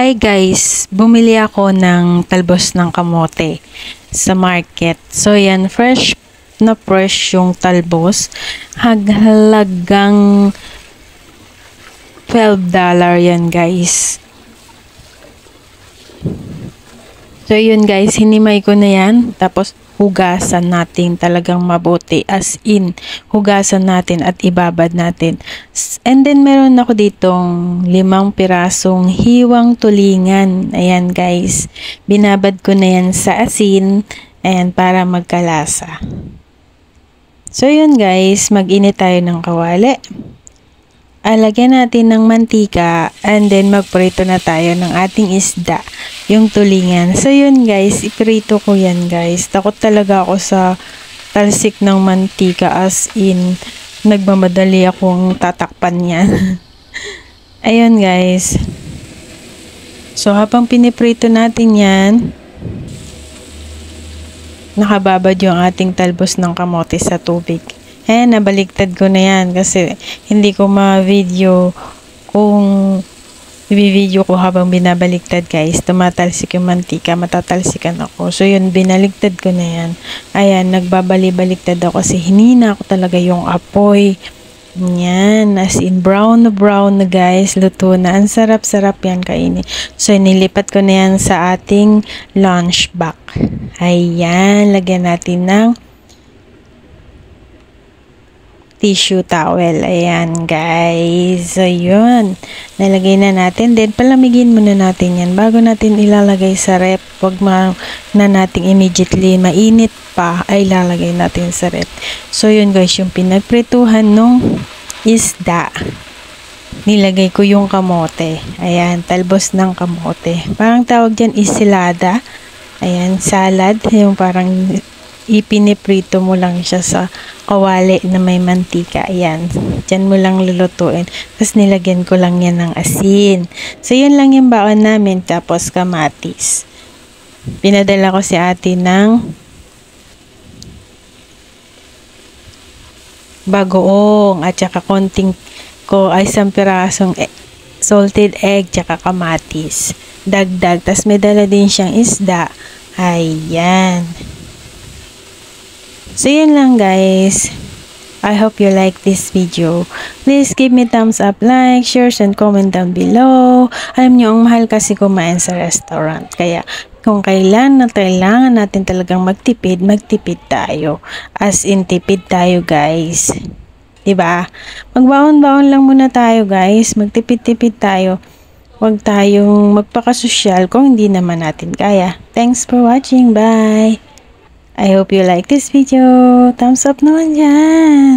Hi guys, bumili ako ng talbos ng kamote sa market. So yan, fresh na fresh yung talbos. Halagang $12 yan guys. So yun guys, hinimay ko na yan. Tapos hugasan natin talagang mabuti, as in hugasan natin at ibabad natin. And then meron ako ditong 5 pirasong hiwang tulingan. Ayan guys, binabad ko na yan sa asin, ayan, para magkalasa. So yun guys, mag-init tayo ng kawali. Lagyan natin ng mantika and then magprito na tayo ng ating isda, yung tulingan. So yun guys, iprito ko yan guys. Takot talaga ako sa talsik ng mantika, as in nagmamadali akong tatakpan yan. Ayun guys. So habang piniprito natin yan, nakababad yung ating talbos ng kamote sa tubig. Nabaliktad ko na yan kasi hindi ko ma-video kung i-video ko habang binabaliktad guys. Tumatalsik yung mantika, matatalsikan ako. So yun, binaliktad ko na yan. Ayan, nagbabali-baliktad ako kasi hinina ko talaga yung apoy. Yan, as in brown na guys. Luto na. Ang sarap-sarap yan kainin. So nilipat ko na yan sa ating lunch bag. Ayan, lagyan natin ng tissue towel. Ayan guys. So yun, nalagay na natin. Then palamigin muna natin yan bago natin ilalagay sa rep. Huwag na natin immediately mainit pa ay ilalagay natin sa rep. So yun guys, yung pinagprituhan nung isda, nilagay ko yung kamote. Ayan, talbos ng kamote. Parang tawag dyan isilada. Ayan, salad. Yung parang ipiniprito mo lang siya sa kawali na may mantika. Ayan, dyan mo lang lulutuin. Tapos nilagyan ko lang yan ng asin. So yun lang yung baon namin. Tapos kamatis. Pinadala ko si ate ng bagoong at saka konting ko ay 1 pirasong salted egg tsaka kamatis. Dagdag. Tapos may dala din siyang isda. Ayan. So yun lang guys. I hope you like this video. Please give me thumbs up, like, share, and comment down below. Alam nyo, ang mahal kasi kumain sa restaurant. Kaya kung kailangan natin talagang magtipid tayo. As in tipid tayo guys. Diba? Magbaon-baon lang muna tayo guys. Magtipid tayo. Huwag tayong magpakasosyal kung hindi naman natin kaya. Thanks for watching. Bye! I hope you like this video. Thumbs up naman dyan.